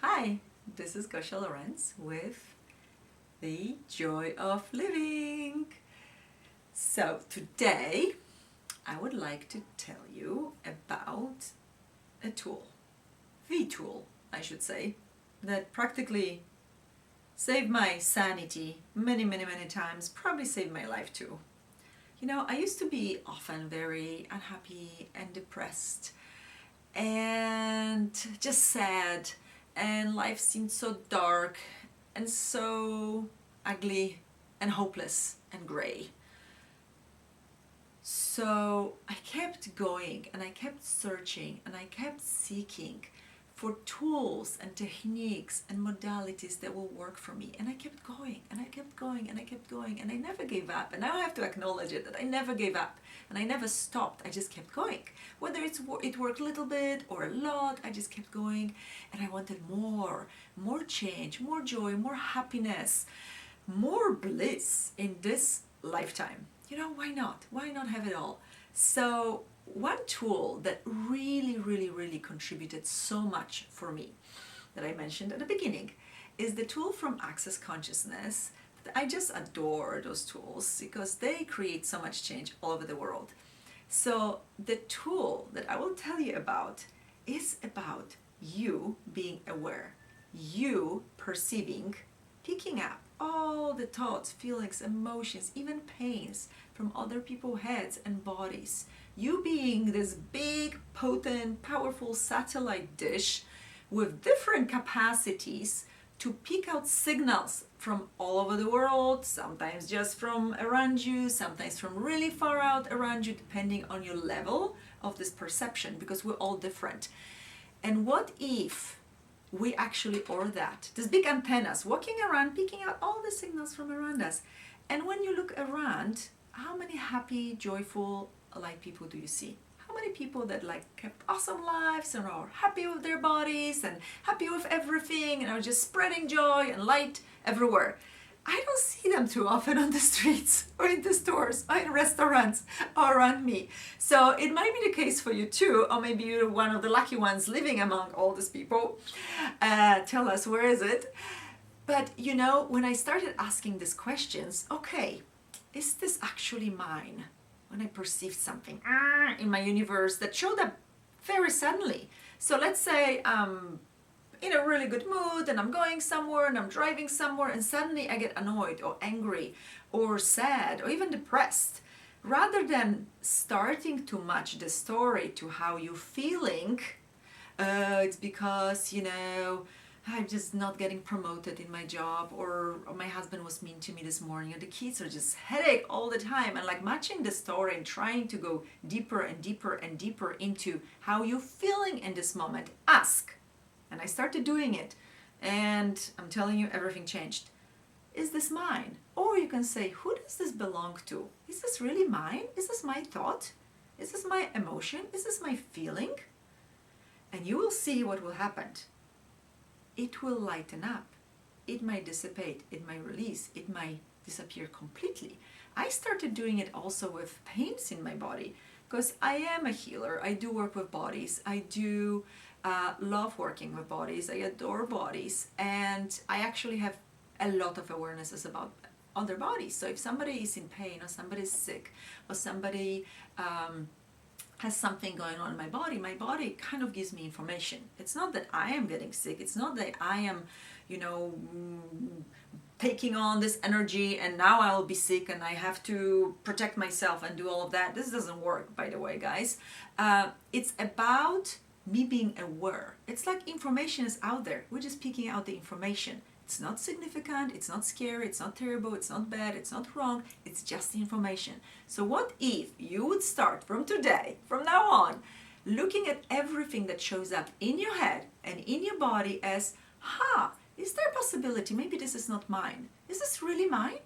Hi, this is Gosia Lorenz with The Joy of Living. So today I would like to tell you about a tool, the tool I should say, that practically saved my sanity many times, probably saved my life too. You know, I used to be often very unhappy and depressed and just sad, and life seemed so dark and so ugly and hopeless and gray. So I kept going and I kept searching and I kept seeking for tools and techniques and modalities that will work for me. And I kept going and I kept going and I kept going and I never gave up. And now I have to acknowledge it, that I never gave up and I never stopped. I just kept going. Whether it worked a little bit or a lot, I just kept going, and I wanted more change, more joy, more happiness, more bliss in this lifetime. You know, why not? Why not have it all? So one tool that really contributed so much for me, that I mentioned at the beginning, is the tool from Access Consciousness. I just adore those tools because they create so much change all over the world. So the tool that I will tell you about is about you being aware, you perceiving, picking up all the thoughts, feelings, emotions, even pains from other people's heads and bodies. You being this big, potent, powerful satellite dish with different capacities to pick out signals from all over the world, sometimes just from around you, sometimes from really far out around you, depending on your level of this perception, because we're all different. And what if we actually are that? These big antennas walking around, picking out all the signals from around us. And when you look around, how many happy, joyful, light people do you see? How many people that kept awesome lives and are happy with their bodies and happy with everything and are just spreading joy and light everywhere? I don't see them too often on the streets or in the stores or in restaurants or around me. So it might be the case for you too, or maybe you're one of the lucky ones living among all these people. Tell us, where is it? But you know, when I started asking these questions, okay, is this actually mine? When I perceived something in my universe that showed up very suddenly. So let's say I'm in a really good mood and I'm going somewhere and I'm driving somewhere and suddenly I get annoyed or angry or sad or even depressed. Rather than starting to match the story to how you're feeling, it's because, you know, I'm just not getting promoted in my job, or my husband was mean to me this morning, or the kids are just headache all the time, and matching the story and trying to go deeper and deeper and deeper into how you're feeling in this moment. Ask. And I started doing it, and I'm telling you, everything changed. Is this mine? Or you can say, who does this belong to? Is this really mine? Is this my thought? Is this my emotion? Is this my feeling? And you will see what will happen. It will lighten up. It might dissipate. It might release. It might disappear completely. I started doing it also with pains in my body, because I am a healer. I do work with bodies. I do love working with bodies. I adore bodies. And I actually have a lot of awarenesses about other bodies. So if somebody is in pain, or somebody's sick, or somebody has something going on in my body kind of gives me information. It's not that I am getting sick. It's not that I am, you know, taking on this energy and now I'll be sick and I have to protect myself and do all of that. This doesn't work, by the way, guys. It's about me being aware. It's like information is out there. We're just picking out the information. It's not significant, it's not scary, it's not terrible, it's not bad, it's not wrong, it's just the information. So what if you would start from today, from now on, looking at everything that shows up in your head and in your body as, is there a possibility, maybe this is not mine? Is this really mine?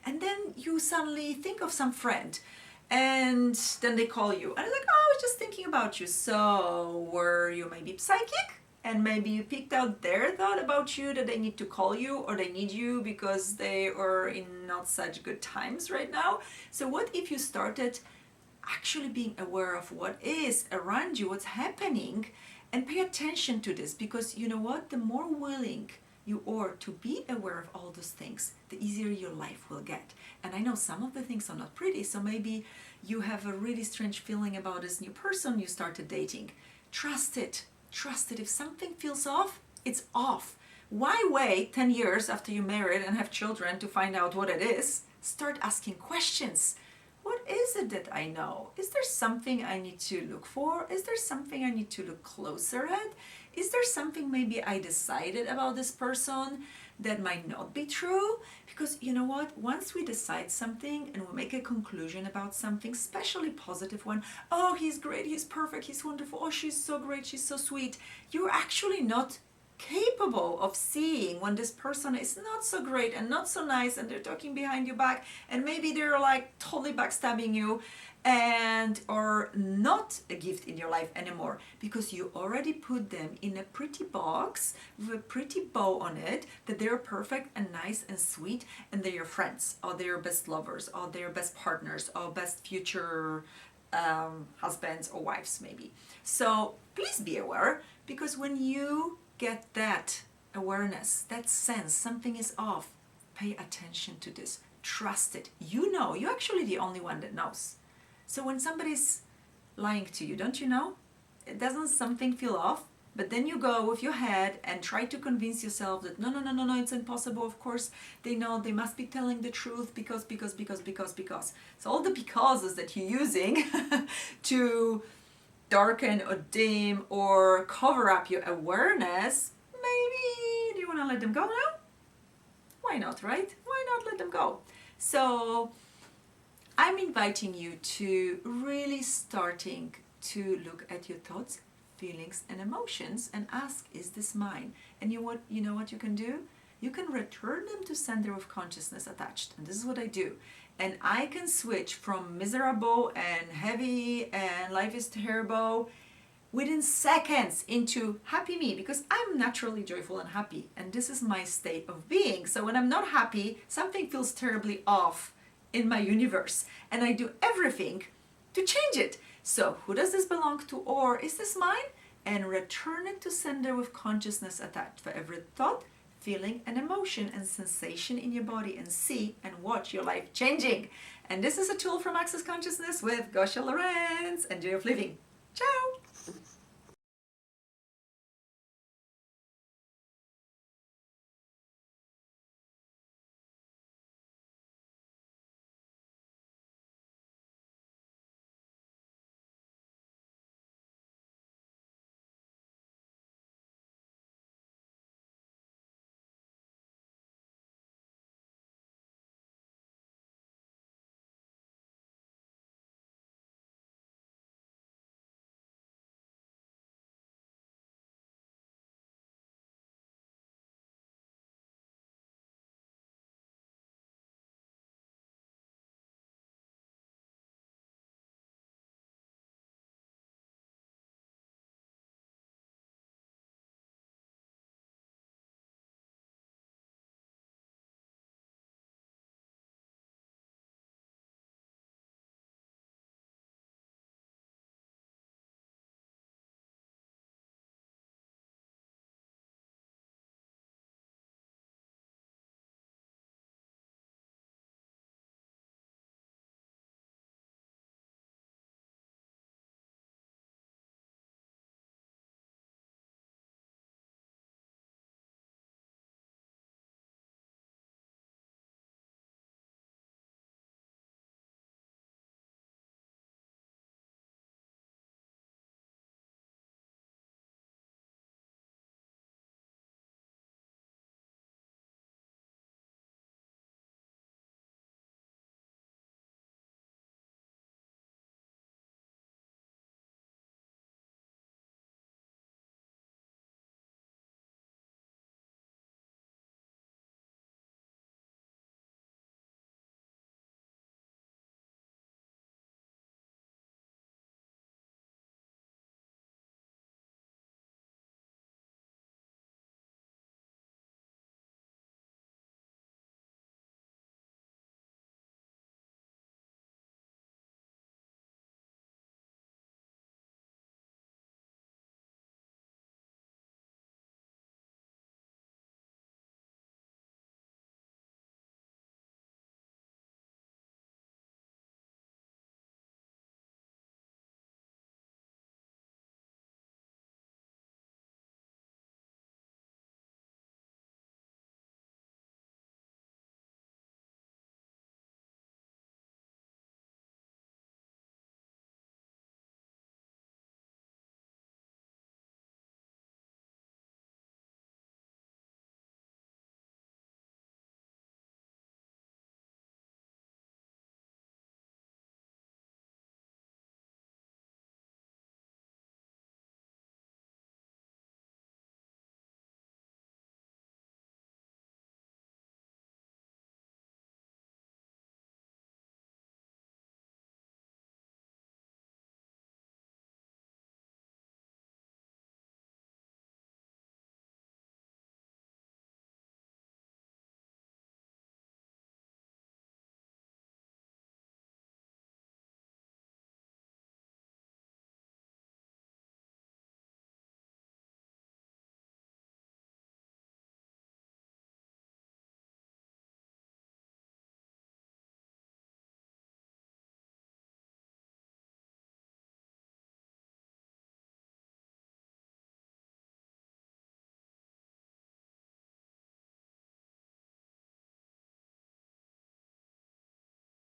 And then you suddenly think of some friend, and then they call you, and it's like, oh, I was just thinking about you. So were you maybe psychic? And maybe you picked out their thought about you, that they need to call you or they need you because they are in not such good times right now. So what if you started actually being aware of what is around you, what's happening, And pay attention to this, because you know what? The more willing you are to be aware of all those things, the easier your life will get. And I know some of the things are not pretty, so maybe you have a really strange feeling about this new person you started dating. Trust it. Trust it. If something feels off, it's off. Why wait 10 years after you're married and have children to find out what it is? Start asking questions. What is it that I know? Is there something I need to look for? Is there something I need to look closer at? Is there something maybe I decided about this person that might not be true? Because you know what? Once we decide something and we make a conclusion about something, especially positive one, oh, he's great, he's perfect, he's wonderful, oh, she's so great, she's so sweet, you're actually not capable of seeing when this person is not so great and not so nice, and they're talking behind your back, and maybe they're like totally backstabbing you and are not a gift in your life anymore, because you already put them in a pretty box with a pretty bow on it, that they're perfect and nice and sweet, and they're your friends, or they're your best lovers, or they're best partners, or best future husbands or wives maybe. So please be aware, because when you get that awareness, that sense something is off, pay attention to this. Trust it. You know, you're actually the only one that knows. So when somebody's lying to you, don't you know? Doesn't something feel off? But then you go with your head and try to convince yourself that no, it's impossible. Of course, they know, they must be telling the truth because. So all the becauses that you're using to darken or dim or cover up your awareness, maybe do you want to let them go now? Why not, right? Why not let them go? So I'm inviting you to really starting to look at your thoughts, feelings, and emotions and ask, is this mine? And you know what you can do? You can return them to center of consciousness attached. And this is what I do. And I can switch from miserable and heavy and life is terrible within seconds into happy me, because I'm naturally joyful and happy, and this is my state of being. So when I'm not happy, something feels terribly off in my universe, and I do everything to change it. So who does this belong to, or is this mine? And return it to sender with consciousness attached for every thought, feeling, and emotion and sensation in your body, and see and watch your life changing. And this is a tool from Access Consciousness with Gosia Lorenz, and Joy of Living. Ciao!